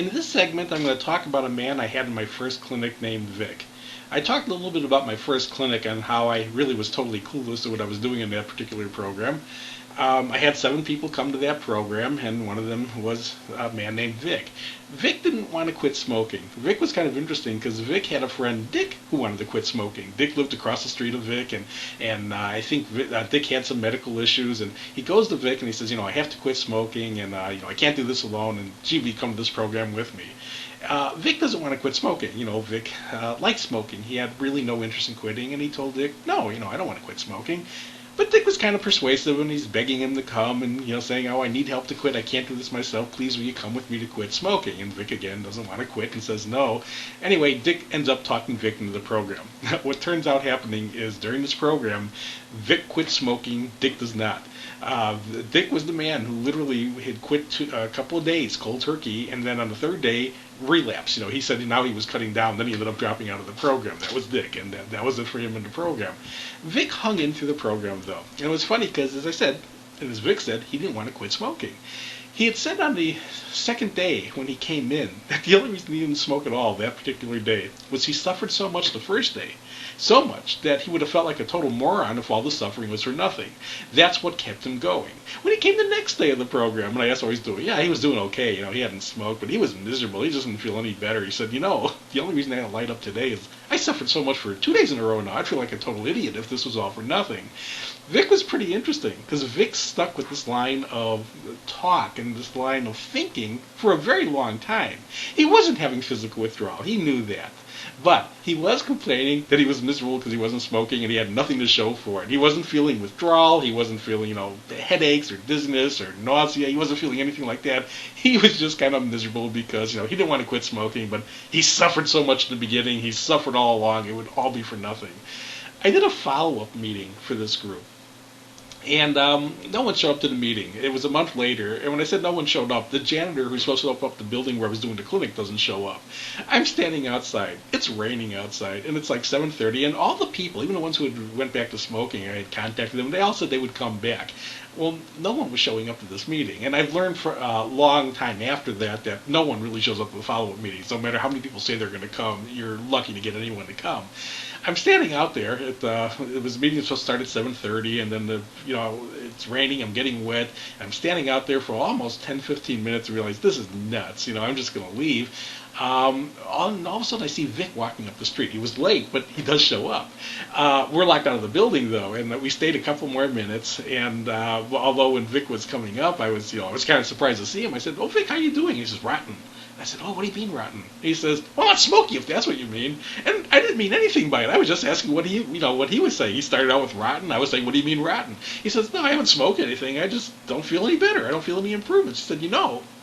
In this segment, I'm going to talk about a man I had in my first clinic named Vic. I talked a little bit about my first clinic and how I really was totally clueless to what I was doing in that particular program. I had 7 people come to that program, and one of them was a man named Vic. Vic didn't want to quit smoking. Vic was kind of interesting because Vic had a friend, Dick, who wanted to quit smoking. Dick lived across the street of Vic, and I think Dick had some medical issues, and he goes to Vic and he says, I have to quit smoking, and I can't do this alone, and gee, will you come to this program with me? Vic doesn't want to quit smoking. Vic liked smoking. He had really no interest in quitting, and he told Dick, no, I don't want to quit smoking. But Dick was kind of persuasive, and he's begging him to come and, saying, I need help to quit. I can't do this myself. Please, will you come with me to quit smoking? And Vic, again, doesn't want to quit and says no. Anyway, Dick ends up talking Vic into the program. What turns out happening is during this program, Vic quit smoking. Dick does not. Dick was the man who literally had quit a couple of days, cold turkey, and then on the 3rd day, relapse. He said now he was cutting down, then he ended up dropping out of the program. That was Dick, and that was it for him in the program. Vic hung in through the program, though. And it was funny because, as I said, and as Vic said, he didn't want to quit smoking. He had said on the 2nd day when he came in that the only reason he didn't smoke at all that particular day was he suffered so much the 1st day. So much that he would have felt like a total moron if all the suffering was for nothing. That's what kept him going. When he came the next day of the program, and I asked how he's doing, he was doing okay. He hadn't smoked, but he was miserable. He just didn't feel any better. He said, the only reason I had a light up today is I suffered so much for 2 days in a row now. I'd feel like a total idiot if this was all for nothing. Vic was pretty interesting because Vic stuck with this line of talk and this line of thinking for a very long time. He wasn't having physical withdrawal. He knew that. But he was complaining that he was miserable because he wasn't smoking and he had nothing to show for it. He wasn't feeling withdrawal. He wasn't feeling, headaches or dizziness or nausea. He wasn't feeling anything like that. He was just kind of miserable because, he didn't want to quit smoking, but he suffered so much in the beginning. He suffered all along. It would all be for nothing. I did a follow-up meeting for this group. And no one showed up to the meeting. It was a month later, and when I said no one showed up, the janitor who's supposed to open up the building where I was doing the clinic doesn't show up. I'm standing outside. It's raining outside, and it's like 7:30, and all the people, even the ones who had went back to smoking, I had contacted them, they all said they would come back. Well, no one was showing up to this meeting, and I've learned for a long time after that no one really shows up to the follow-up meetings. No matter how many people say they're going to come, you're lucky to get anyone to come. I'm standing out there. The meeting was supposed to start at 7:30, and then it's raining. I'm getting wet. I'm standing out there for almost 10-15 minutes and realize this is nuts. I'm just going to leave. All of a sudden, I see Vic walking up the street. He was late, but he does show up. We're locked out of the building, though, and we stayed a couple more minutes. And although when Vic was coming up, I was kind of surprised to see him. I said, "Oh, Vic, how you doing?" He says, "Rotten." I said, "Oh, what do you mean rotten?" He says, "Well, not smoky, if that's what you mean." And I didn't mean anything by it. I was just asking what he was saying. He started out with rotten. I was saying, "What do you mean rotten?" He says, "No, I haven't smoked anything. I just don't feel any better. I don't feel any improvements." He said,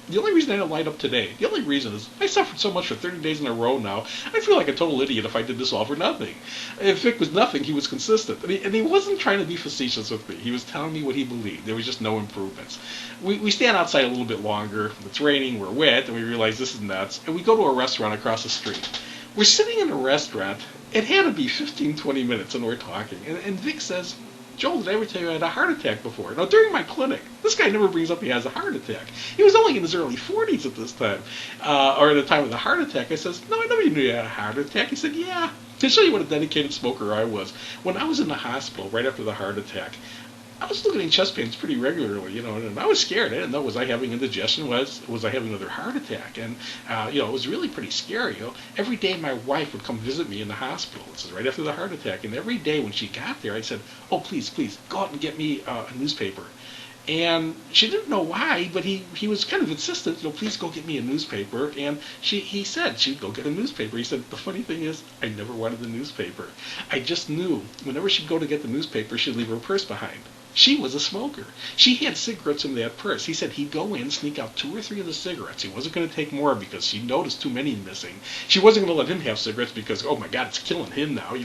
the only reason I didn't light up today, the only reason is I suffered so much for 30 days in a row now, I feel like a total idiot if I did this all for nothing. If Vic was nothing, he was consistent. And he wasn't trying to be facetious with me. He was telling me what he believed. There was just no improvements. We stand outside a little bit longer. It's raining, we're wet, and we realize this is nuts. And we go to a restaurant across the street. We're sitting in a restaurant. It had to be 15-20 minutes, and we're talking. And Vic says, "Joel, did I ever tell you I had a heart attack before?" Now, during my clinic, this guy never brings up he has a heart attack. He was only in his early 40s at this time, or at the time of the heart attack. I says, "No, I never knew you had a heart attack." He said, "Yeah." To show you what a dedicated smoker I was, when I was in the hospital right after the heart attack, I was still getting chest pains pretty regularly, and I was scared. I didn't know, was I having indigestion? Was I having another heart attack? And, it was really pretty scary. Every day my wife would come visit me in the hospital. This is right after the heart attack. And every day when she got there, I said, "Oh, please, go out and get me a newspaper." And she didn't know why, but he was kind of insistent, "Please go get me a newspaper." And he said she'd go get a newspaper. He said, "The funny thing is, I never wanted the newspaper. I just knew whenever she'd go to get the newspaper, she'd leave her purse behind." She was a smoker. She had cigarettes in that purse. He said he'd go in, sneak out 2 or 3 of the cigarettes. He wasn't going to take more because she noticed too many missing. She wasn't going to let him have cigarettes because, oh my God, it's killing him now.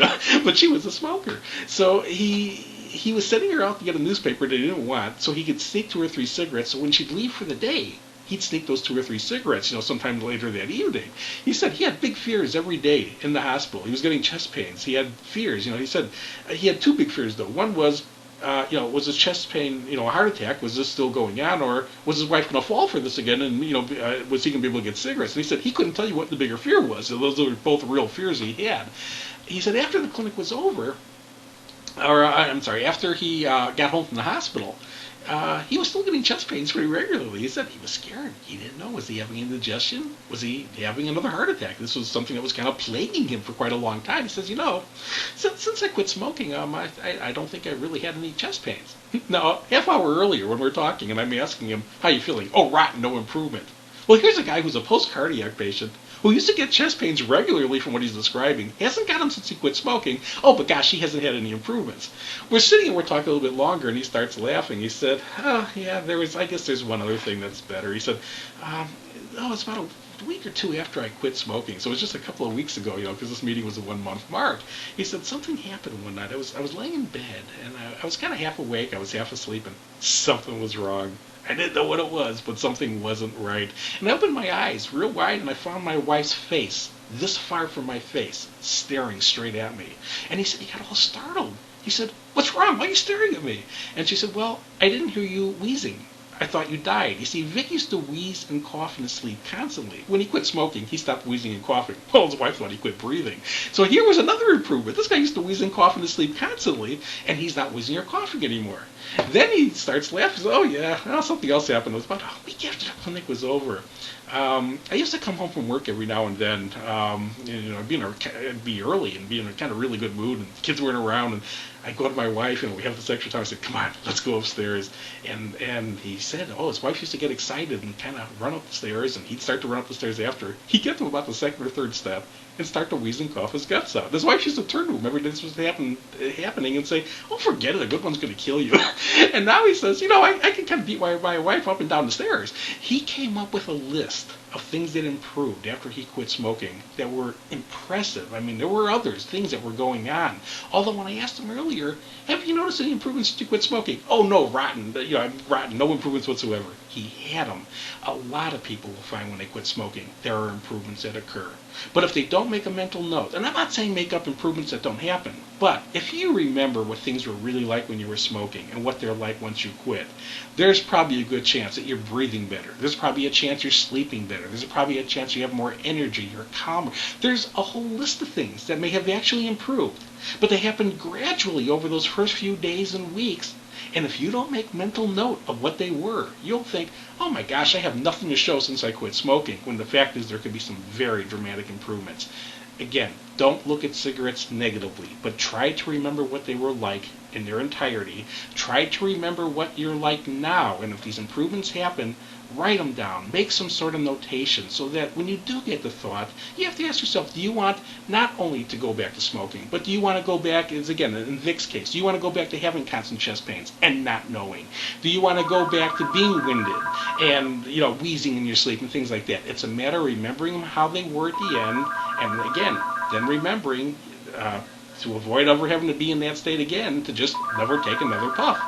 But she was a smoker. So he was sending her out to get a newspaper that he didn't want so he could sneak 2 or 3 cigarettes. So when she'd leave for the day, he'd sneak those 2 or 3 cigarettes, sometime later that evening. He said he had big fears every day in the hospital. He was getting chest pains. He had fears. He said he had 2 big fears, though. One was, was his chest pain, a heart attack? Was this still going on, or was his wife going to fall for this again? And was he going to be able to get cigarettes? And he said he couldn't tell you what the bigger fear was. So those were both real fears he had. He said after the clinic was over, or I'm sorry, after he got home from the hospital, he was still getting chest pains pretty regularly. He said he was scared. He didn't know. Was he having indigestion? Was he having another heart attack? This was something that was kind of plaguing him for quite a long time. He says, since I quit smoking, I don't think I really had any chest pains. Now, half hour earlier when we were talking, and I'm asking him, how you feeling? Oh, rotten, no improvement. Well, here's a guy who's a post-cardiac patient who used to get chest pains regularly from what he's describing. Hasn't got them since he quit smoking. Oh, but gosh, he hasn't had any improvements. We're sitting and we're talking a little bit longer, and he starts laughing. He said, oh, yeah, I guess there's one other thing that's better. He said, it's about a week or two after I quit smoking. So it was just a couple of weeks ago, because this meeting was a 1 month mark. He said, something happened one night. I was laying in bed, and I was kind of half awake. I was half asleep, and something was wrong. I didn't know what it was, but something wasn't right. And I opened my eyes real wide, and I found my wife's face, this far from my face, staring straight at me. And he said he got all startled. He said, what's wrong? Why are you staring at me? And she said, well, I didn't hear you wheezing. I thought you died. You see, Vic used to wheeze and cough in his sleep constantly. When he quit smoking, he stopped wheezing and coughing. Well, his wife thought he quit breathing. So here was another improvement. This guy used to wheeze and cough in his sleep constantly, and he's not wheezing or coughing anymore. Then he starts laughing. He says, oh, yeah, something else happened. It was about a week after the clinic was over. I used to come home from work every now and then, be early and be in a kind of really good mood, and the kids weren't around, and I'd go to my wife, and we have this extra time. I said, come on, let's go upstairs. And he said, his wife used to get excited and kind of run up the stairs, and he'd start to run up the stairs after. He'd get to about the second or third step and start to wheeze and cough his guts out. His wife used to turn to him every day this was happening and say, oh, forget it, a good one's going to kill you. And now he says, I can kind of beat my wife up and down the stairs. He came up with a list of things that improved after he quit smoking that were impressive. I mean, there were others, things that were going on. Although when I asked him earlier, have you noticed any improvements since you quit smoking? Oh, no, rotten. Rotten, no improvements whatsoever. He had them. A lot of people will find when they quit smoking, there are improvements that occur. But if they don't make a mental note, and I'm not saying make up improvements that don't happen, but if you remember what things were really like when you were smoking and what they're like once you quit, there's probably a good chance that you're breathing better. There's probably a chance you're sleeping better. There's probably a chance you have more energy, you're calmer. There's a whole list of things that may have actually improved, but they happened gradually over those first few days and weeks. And if you don't make mental note of what they were, you'll think, oh my gosh, I have nothing to show since I quit smoking, when the fact is there could be some very dramatic improvements. Again, don't look at cigarettes negatively, but try to remember what they were like in their entirety. Try to remember what you're like now, and if these improvements happen, write them down. Make some sort of notation so that when you do get the thought, you have to ask yourself, do you want not only to go back to smoking, but do you want to go back, as again, in Vic's case, do you want to go back to having constant chest pains and not knowing? Do you want to go back to being winded and, wheezing in your sleep and things like that? It's a matter of remembering how they were at the end, and again, then remembering to avoid ever having to be in that state again, to just never take another puff.